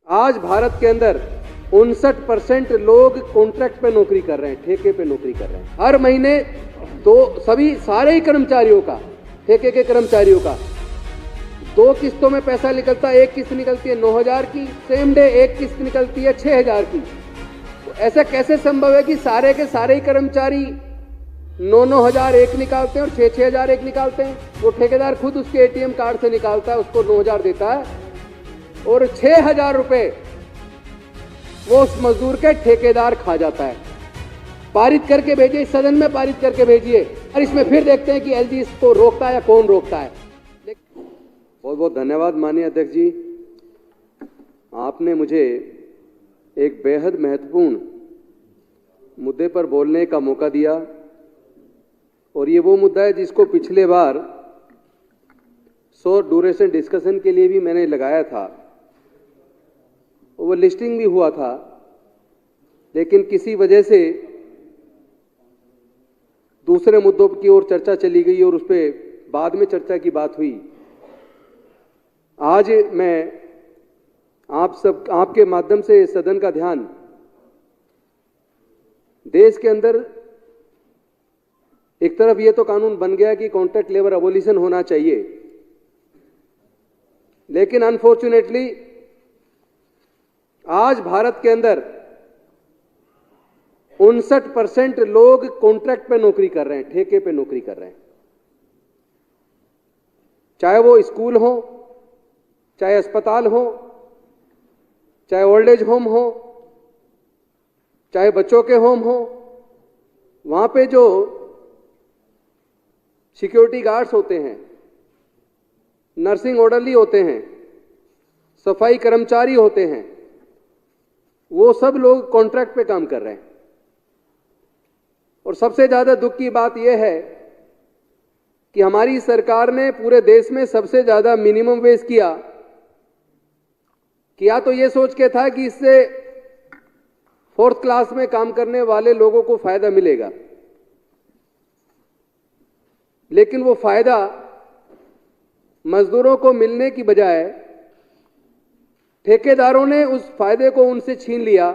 आज भारत के अंदर 59% लोग कॉन्ट्रैक्ट पे नौकरी कर रहे हैं, ठेके पे नौकरी कर रहे हैं। हर महीने सारे ही कर्मचारियों का, ठेके के कर्मचारियों का 2 किस्तों में पैसा निकलता है। एक किस्त निकलती है 9,000 की, सेम डे एक किस्त निकलती है 6,000 की। तो ऐसा कैसे संभव है कि सारे के सारे ही कर्मचारी 9,000 एक निकालते हैं और 6,000 एक निकालते हैं? वो ठेकेदार खुद उसके एटीएम कार्ड से निकालता है, उसको 9,000 देता है और 6,000 रुपए वो उस मजदूर के ठेकेदार खा जाता है। पारित करके भेजिए, सदन में पारित करके भेजिए और इसमें फिर देखते हैं कि एलजी इसको रोकता है या कौन रोकता है। बहुत बहुत धन्यवाद माननीय अध्यक्ष जी, आपने मुझे एक बेहद महत्वपूर्ण मुद्दे पर बोलने का मौका दिया और ये वो मुद्दा है जिसको पिछले बार शॉर्ट ड्यूरेशन डिस्कशन के लिए भी मैंने लगाया था। वो लिस्टिंग भी हुआ था, लेकिन किसी वजह से दूसरे मुद्दों की ओर चर्चा चली गई और उस पर बाद में चर्चा की बात हुई। आज मैं आपके माध्यम से सदन का ध्यान देश के अंदर एक तरफ ये तो कानून बन गया कि कॉन्ट्रैक्ट लेबर अबोलिशन होना चाहिए, लेकिन अनफॉर्चुनेटली आज भारत के अंदर 59% लोग कॉन्ट्रैक्ट पे नौकरी कर रहे हैं, ठेके पे नौकरी कर रहे हैं। चाहे वो स्कूल हो, चाहे अस्पताल हो, चाहे ओल्ड एज होम हो, चाहे बच्चों के होम हो, वहां पे जो सिक्योरिटी गार्ड्स होते हैं, नर्सिंग ऑर्डरली होते हैं, सफाई कर्मचारी होते हैं, वो सब लोग कॉन्ट्रैक्ट पे काम कर रहे हैं। और सबसे ज्यादा दुख की बात यह है कि हमारी सरकार ने पूरे देश में सबसे ज्यादा मिनिमम वेज किया तो ये सोच के था कि इससे 4th क्लास में काम करने वाले लोगों को फायदा मिलेगा, लेकिन वो फायदा मजदूरों को मिलने की बजाय ठेकेदारों ने उस फायदे को उनसे छीन लिया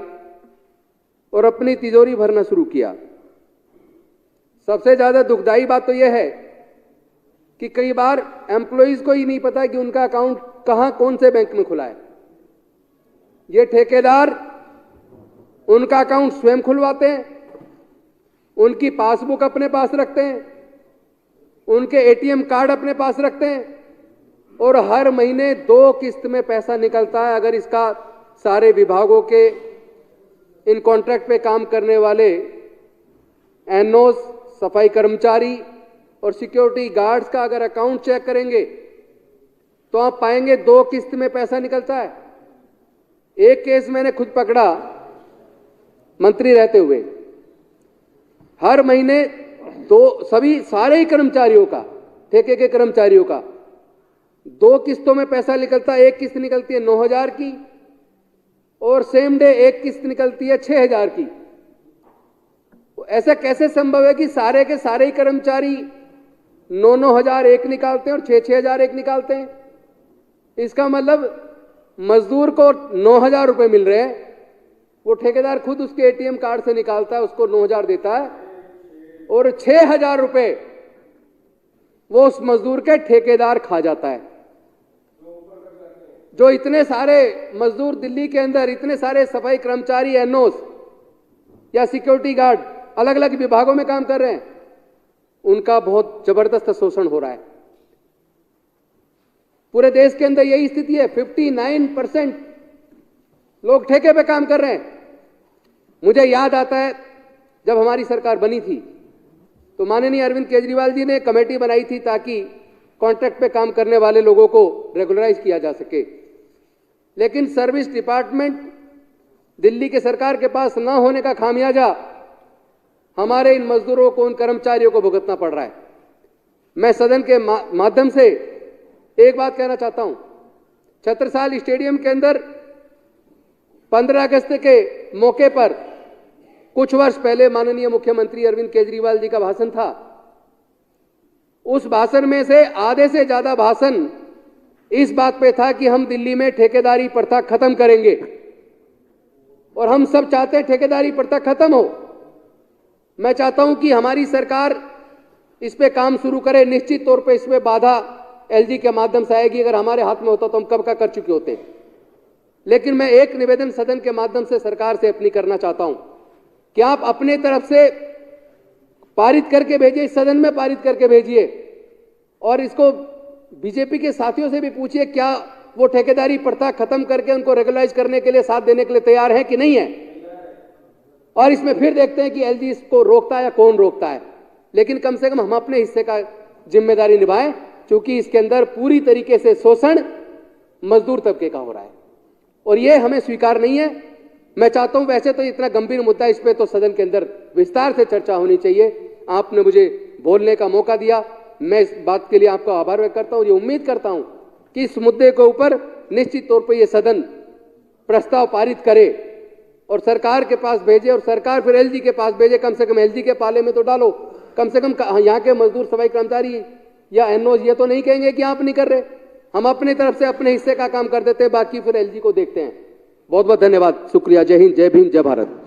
और अपनी तिजोरी भरना शुरू किया। सबसे ज्यादा दुखदाई बात तो यह है कि कई बार एम्प्लॉइज को ही नहीं पता कि उनका अकाउंट कहां, कौन से बैंक में खुला है। ये ठेकेदार उनका अकाउंट स्वयं खुलवाते हैं, उनकी पासबुक अपने पास रखते हैं, उनके एटीएम कार्ड अपने पास रखते हैं और हर महीने 2 किस्त में पैसा निकलता है। अगर इसका सारे विभागों के इन कॉन्ट्रैक्ट पे काम करने वाले एनओस, सफाई कर्मचारी और सिक्योरिटी गार्ड्स का अगर अकाउंट चेक करेंगे तो आप पाएंगे 2 किस्त में पैसा निकलता है। एक केस मैंने खुद पकड़ा मंत्री रहते हुए, हर महीने सारे ही कर्मचारियों का, ठेके के कर्मचारियों का 2 किस्तों में पैसा निकलता है। एक किस्त निकलती है 9,000 की और सेम डे एक किस्त निकलती है 6,000 की। ऐसा कैसे संभव है कि सारे के सारे ही कर्मचारी 9,000 एक निकालते हैं और 6,000 एक निकालते हैं? इसका मतलब मजदूर को 9,000 रुपए मिल रहे हैं, वो ठेकेदार खुद उसके एटीएम कार्ड से निकालता है, उसको 9,000 देता है और 6,000 रुपए वो उस मजदूर के ठेकेदार खा जाता है। जो इतने सारे मजदूर दिल्ली के अंदर, इतने सारे सफाई कर्मचारी, एनओस या सिक्योरिटी गार्ड अलग अलग विभागों में काम कर रहे हैं, उनका बहुत जबरदस्त शोषण हो रहा है। पूरे देश के अंदर यही स्थिति है। 59% लोग ठेके पे काम कर रहे हैं। मुझे याद आता है जब हमारी सरकार बनी थी तो माननीय अरविंद केजरीवाल जी ने कमेटी बनाई थी ताकि कॉन्ट्रैक्ट पे काम करने वाले लोगों को रेगुलराइज किया जा सके, लेकिन सर्विस डिपार्टमेंट दिल्ली के सरकार के पास ना होने का खामियाजा हमारे इन मजदूरों को, उन कर्मचारियों को भुगतना पड़ रहा है। मैं सदन के माध्यम से एक बात कहना चाहता हूं। छत्रसाल स्टेडियम के अंदर 15 अगस्त के मौके पर कुछ वर्ष पहले माननीय मुख्यमंत्री अरविंद केजरीवाल जी का भाषण था। उस भाषण में से आधे से ज्यादा भाषण इस बात पे था कि हम दिल्ली में ठेकेदारी प्रथा खत्म करेंगे और हम सब चाहते हैं ठेकेदारी प्रथा खत्म हो। मैं चाहता हूं कि हमारी सरकार इस पे काम शुरू करे। निश्चित तौर पे इसमें बाधा एलजी के माध्यम से आएगी। अगर हमारे हाथ में होता तो हम कब का कर चुके होते। लेकिन मैं एक निवेदन सदन के माध्यम से सरकार से अपील करना चाहता हूं कि आप अपने तरफ से पारित करके भेजिए, सदन में पारित करके भेजिए और इसको बीजेपी के साथियों से भी पूछिए क्या वो ठेकेदारी प्रथा खत्म करके उनको रेगुलराइज करने के लिए साथ देने के लिए तैयार है कि नहीं है। और इसमें फिर देखते हैं कि एलजी इसको रोकता है या कौन रोकता है। लेकिन कम से कम हम अपने हिस्से का जिम्मेदारी निभाएं, क्योंकि इसके अंदर पूरी तरीके से शोषण मजदूर तबके का हो रहा है और ये हमें स्वीकार नहीं है। मैं चाहता हूं, वैसे तो इतना गंभीर मुद्दा, इस पे तो सदन के अंदर विस्तार से चर्चा होनी चाहिए। आपने मुझे बोलने का मौका दिया, मैं इस बात के लिए आपका आभार व्यक्त करता हूं और ये उम्मीद करता हूं कि इस मुद्दे के ऊपर निश्चित तौर पर यह सदन प्रस्ताव पारित करे और सरकार के पास भेजे और सरकार फिर एलजी के पास भेजे। कम से कम एलजी के पाले में तो डालो। कम से कम यहाँ के मजदूर, सफाई कर्मचारी या एनओज ये तो नहीं कहेंगे कि आप नहीं कर रहे। हम अपनी तरफ से अपने हिस्से का काम कर देते हैं, बाकी फिर एलजी को देखते हैं। बहुत बहुत धन्यवाद, शुक्रिया। जय हिंद, जय भीम, जय भारत।